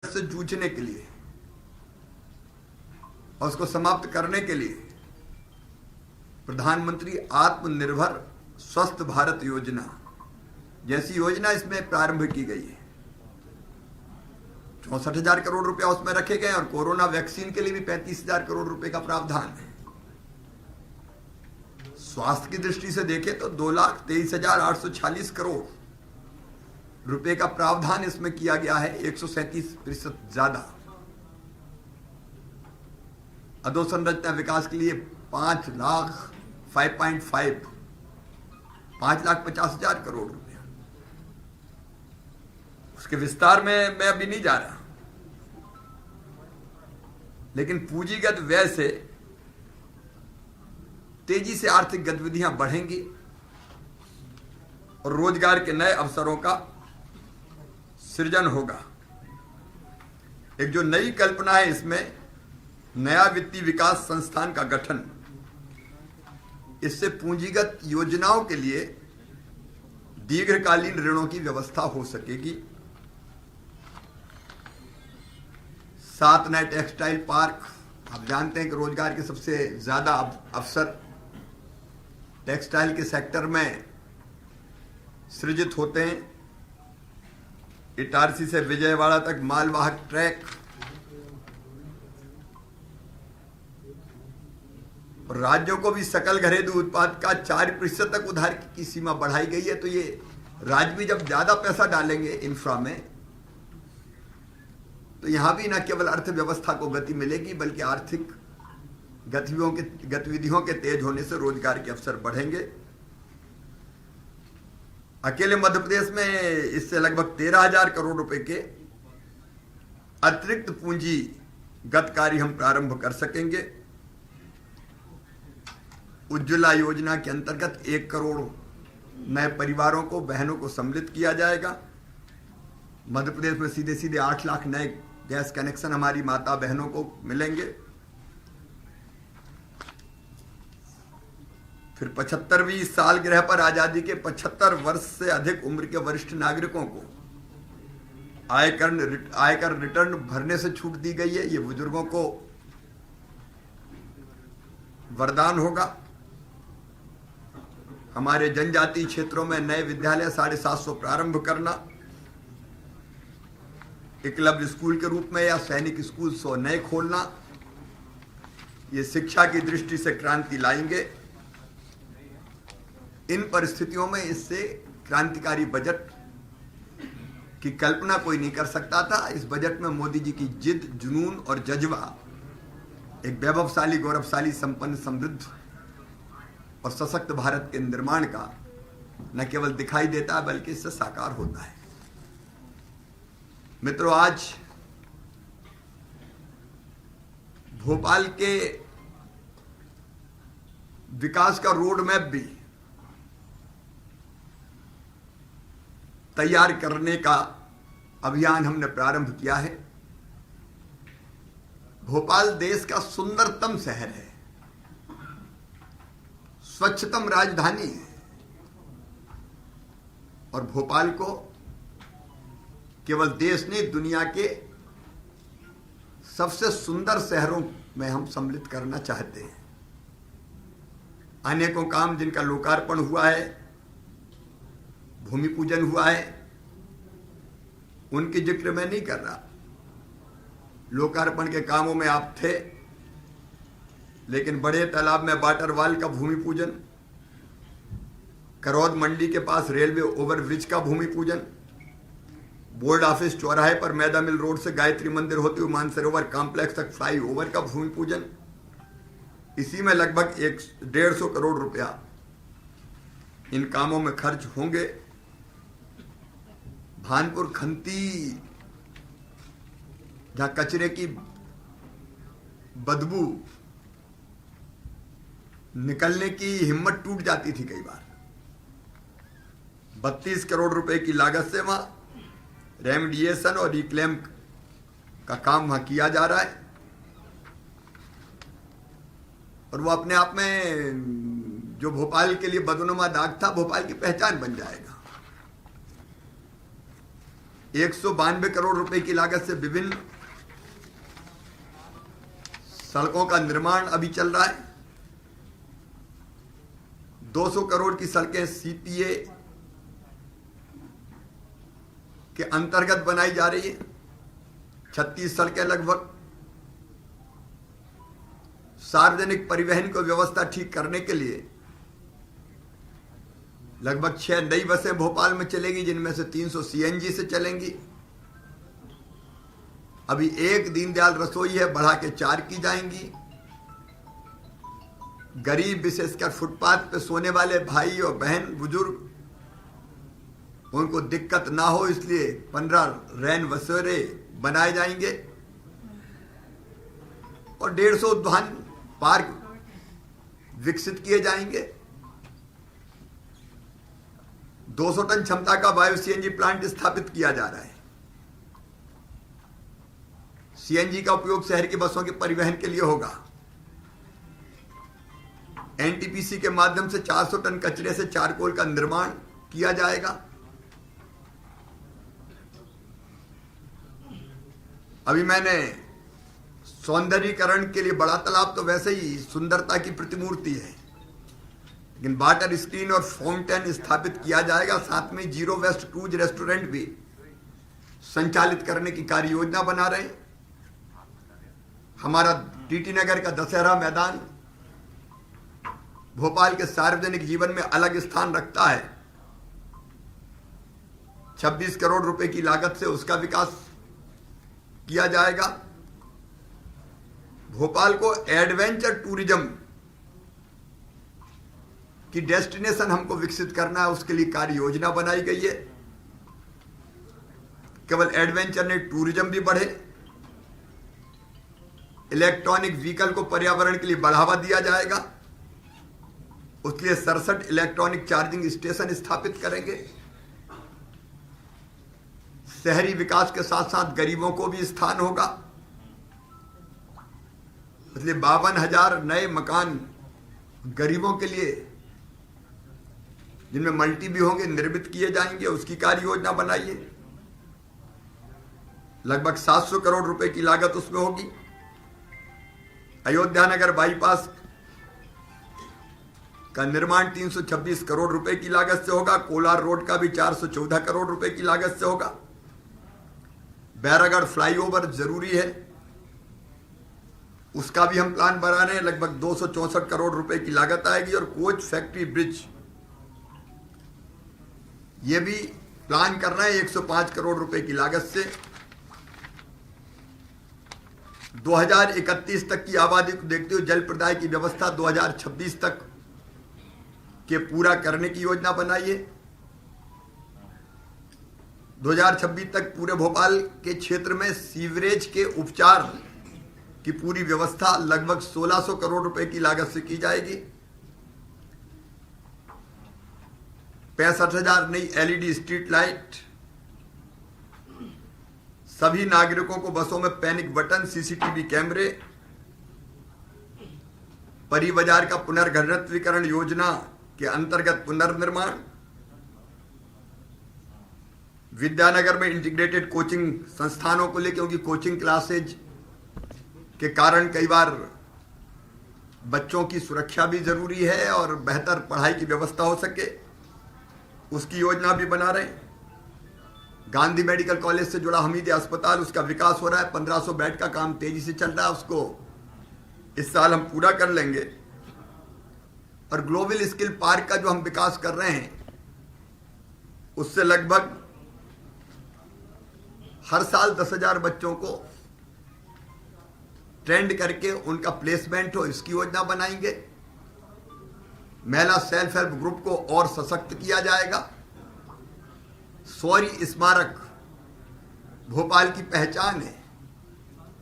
से जूझने के लिए और उसको समाप्त करने के लिए प्रधानमंत्री आत्मनिर्भर स्वस्थ भारत योजना जैसी योजना इसमें प्रारंभ की गई है। 64,000 करोड़ रुपया उसमें रखे गए और कोरोना वैक्सीन के लिए भी 35,000 करोड़ रुपए का प्रावधान है। स्वास्थ्य की दृष्टि से देखें तो 2,23,846 करोड़ रुपए का प्रावधान इसमें किया गया है, 137% ज्यादा। अधोसंरचना विकास के लिए 5,50,000 करोड़ रुपया। उसके विस्तार में मैं अभी नहीं जा रहा, लेकिन पूंजीगत व्यय से तेजी से आर्थिक गतिविधियां बढ़ेंगी और रोजगार के नए अवसरों का सृजन होगा। एक जो नई कल्पना है, इसमें नया वित्तीय विकास संस्थान का गठन, इससे पूंजीगत योजनाओं के लिए दीर्घकालीन ऋणों की व्यवस्था हो सकेगी। 7 नए टेक्सटाइल पार्क, आप जानते हैं कि रोजगार के सबसे ज्यादा अवसर टेक्सटाइल के सेक्टर में सृजित होते हैं। इटारसी से विजयवाड़ा तक मालवाहक ट्रैक और राज्यों को भी सकल घरेलू उत्पाद का 4% तक उधार की सीमा बढ़ाई गई है। तो ये राज्य भी जब ज्यादा पैसा डालेंगे इंफ्रा में, तो यहां भी न केवल अर्थव्यवस्था को गति मिलेगी, बल्कि आर्थिक गतिविधियों के तेज होने से रोजगार के अवसर बढ़ेंगे। अकेले मध्य प्रदेश में इससे लगभग 13,000 करोड़ रुपए के अतिरिक्त पूंजीगत कार्य हम प्रारंभ कर सकेंगे। उज्ज्वला योजना के अंतर्गत 1 करोड़ नए परिवारों को, बहनों को सम्मिलित किया जाएगा। मध्य प्रदेश में सीधे सीधे 8 लाख नए गैस कनेक्शन हमारी माता बहनों को मिलेंगे। फिर 75वीं सालगिरह पर आजादी के 75 वर्ष से अधिक उम्र के वरिष्ठ नागरिकों को आयकर रिटर्न भरने से छूट दी गई है। ये बुजुर्गों को वरदान होगा। हमारे जनजातीय क्षेत्रों में नए विद्यालय 750 प्रारंभ करना, एकलव्य स्कूल के रूप में या सैनिक स्कूल 100 नए खोलना, ये शिक्षा की दृष्टि से क्रांति लाएंगे। इन परिस्थितियों में इससे क्रांतिकारी बजट की कल्पना कोई नहीं कर सकता था। इस बजट में मोदी जी की जिद, जुनून और जज्बा एक वैभवशाली, गौरवशाली, संपन्न, समृद्ध और सशक्त भारत के निर्माण का न केवल दिखाई देता है, बल्कि इससे साकार होता है। मित्रों, आज भोपाल के विकास का रोड मैप भी तैयार करने का अभियान हमने प्रारंभ किया है। भोपाल देश का सुंदरतम शहर है, स्वच्छतम राजधानी है और भोपाल को केवल देश नहीं, दुनिया के सबसे सुंदर शहरों में हम सम्मिलित करना चाहते हैं। अनेकों काम जिनका लोकार्पण हुआ है, भूमि पूजन हुआ है, उनकी जिक्र मैं नहीं कर रहा। लोकार्पण के कामों में आप थे, लेकिन बड़े तालाब में वाटरवाल का भूमि पूजन, करौद मंडी के पास रेलवे ओवरब्रिज का भूमि पूजन, बोर्ड ऑफिस चौराहे पर मैदा मिल रोड से गायत्री मंदिर होते हुए मानसरोवर कॉम्प्लेक्स तक फ्लाई ओवर का भूमि पूजन, इसी में लगभग 150 करोड़ रुपया इन कामों में खर्च होंगे। भानपुर खंती, जहां कचरे की बदबू निकलने की हिम्मत टूट जाती थी कई बार, 32 करोड़ रुपए की लागत से वहां रेमडिएशन और रिक्लेम का काम वहां किया जा रहा है और वो अपने आप में जो भोपाल के लिए बदनुमा दाग था, भोपाल की पहचान बन जाएगा। 192 करोड़ रुपए की लागत से विभिन्न सड़कों का निर्माण अभी चल रहा है। 200 करोड़ की सड़कें सीपीए के अंतर्गत बनाई जा रही है। 36 सड़कें लगभग। सार्वजनिक परिवहन को व्यवस्था ठीक करने के लिए लगभग 6 नई बसें भोपाल में चलेंगी, जिनमें से 300 सीएनजी से चलेंगी। अभी एक दीनदयाल रसोई है, बढ़ा के 4 की जाएंगी। गरीब विशेषकर फुटपाथ पे सोने वाले भाई और बहन बुजुर्ग, उनको दिक्कत ना हो इसलिए 15 रैन बसेरे बनाए जाएंगे और 150 उद्यान पार्क विकसित किए जाएंगे। 200 टन क्षमता का बायो सीएनजी प्लांट स्थापित किया जा रहा है। सीएनजी का उपयोग शहर की बसों के परिवहन के लिए होगा। एनटीपीसी के माध्यम से 400 टन कचरे से चारकोल का निर्माण किया जाएगा। अभी मैंने सौंदर्यीकरण के लिए बड़ा तालाब तो वैसे ही सुंदरता की प्रतिमूर्ति है, लेकिन वाटर स्क्रीन और फाउंटेन स्थापित किया जाएगा। साथ में जीरो वेस्ट क्रूज रेस्टोरेंट भी संचालित करने की कार्य योजना बना रहे हैं। हमारा टीटी नगर का दशहरा मैदान भोपाल के सार्वजनिक जीवन में अलग स्थान रखता है। 26 करोड़ रुपए की लागत से उसका विकास किया जाएगा। भोपाल को एडवेंचर टूरिज्म की डेस्टिनेशन हमको विकसित करना है, उसके लिए कार्य योजना बनाई गई है। केवल एडवेंचर नहीं, टूरिज्म भी बढ़े। इलेक्ट्रॉनिक व्हीकल को पर्यावरण के लिए बढ़ावा दिया जाएगा, उसके लिए 67 इलेक्ट्रॉनिक चार्जिंग स्टेशन स्थापित करेंगे। शहरी विकास के साथ साथ गरीबों को भी स्थान होगा, इसलिए 52,000 नए मकान गरीबों के लिए, जिनमें मल्टी भी होंगे, निर्मित किए जाएंगे, उसकी कार्य योजना बनाइए। लगभग 700 करोड़ रुपए की लागत उसमें होगी। अयोध्या नगर बाईपास का निर्माण 326 करोड़ रुपए की लागत से होगा। कोलार रोड का भी 414 करोड़ रुपए की लागत से होगा। बैरागढ़ फ्लाईओवर जरूरी है, उसका भी हम प्लान बना रहे हैं। लगभग 264 करोड़ रुपए की लागत आएगी। और कोच फैक्ट्री ब्रिज, ये भी प्लान कर रहे हैं 105 करोड़ रुपए की लागत से। 2031 तक की आबादी को देखते हुए जल प्रदाय की व्यवस्था 2026 तक के पूरा करने की योजना बनाई है। 2026 तक पूरे भोपाल के क्षेत्र में सीवरेज के उपचार की पूरी व्यवस्था लगभग 1600 करोड़ रुपए की लागत से की जाएगी। 65,000 नई एलईडी स्ट्रीट लाइट, सभी नागरिकों को बसों में पैनिक बटन, सीसीटीवी कैमरे, परी बाजार का पुनर्घनत्वीकरण योजना के अंतर्गत पुनर्निर्माण, विद्यानगर में इंटीग्रेटेड कोचिंग संस्थानों को लेकर, क्योंकि कोचिंग क्लासेज के कारण कई बार बच्चों की सुरक्षा भी जरूरी है और बेहतर पढ़ाई की व्यवस्था हो सके, उसकी योजना भी बना रहे हैं। गांधी मेडिकल कॉलेज से जुड़ा हमीद अस्पताल, उसका विकास हो रहा है। 1500 बेड का काम तेजी से चल रहा है, उसको इस साल हम पूरा कर लेंगे। और ग्लोबल स्किल पार्क का जो हम विकास कर रहे हैं, उससे लगभग हर साल 10,000 बच्चों को ट्रेंड करके उनका प्लेसमेंट हो, इसकी योजना बनाएंगे। महिला सेल्फ हेल्प ग्रुप को और सशक्त किया जाएगा। शौर्य स्मारक भोपाल की पहचान है,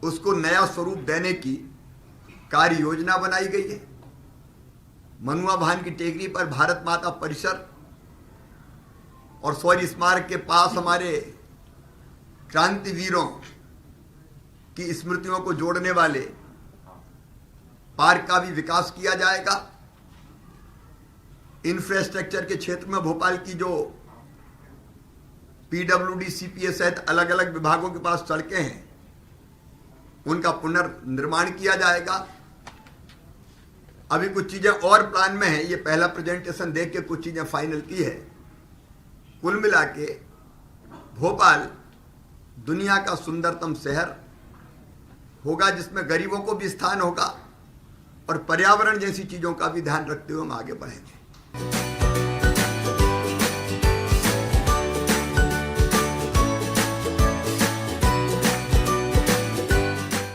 उसको नया स्वरूप देने की कार्य योजना बनाई गई है। मनुआ भान की टेकरी पर भारत माता परिसर और शौर्य स्मारक के पास हमारे क्रांतिवीरों की स्मृतियों को जोड़ने वाले पार्क का भी विकास किया जाएगा। इंफ्रास्ट्रक्चर के क्षेत्र में भोपाल की जो पीडब्ल्यूडी, सीपीए सहित अलग अलग विभागों के पास सड़कें हैं, उनका पुनर्निर्माण किया जाएगा। अभी कुछ चीजें और प्लान में हैं, ये पहला प्रेजेंटेशन देख के कुछ चीजें फाइनल की है। कुल मिला के भोपाल दुनिया का सुंदरतम शहर होगा, जिसमें गरीबों को भी स्थान होगा और पर्यावरण जैसी चीजों का भी ध्यान रखते हुए हम आगे बढ़ेंगे।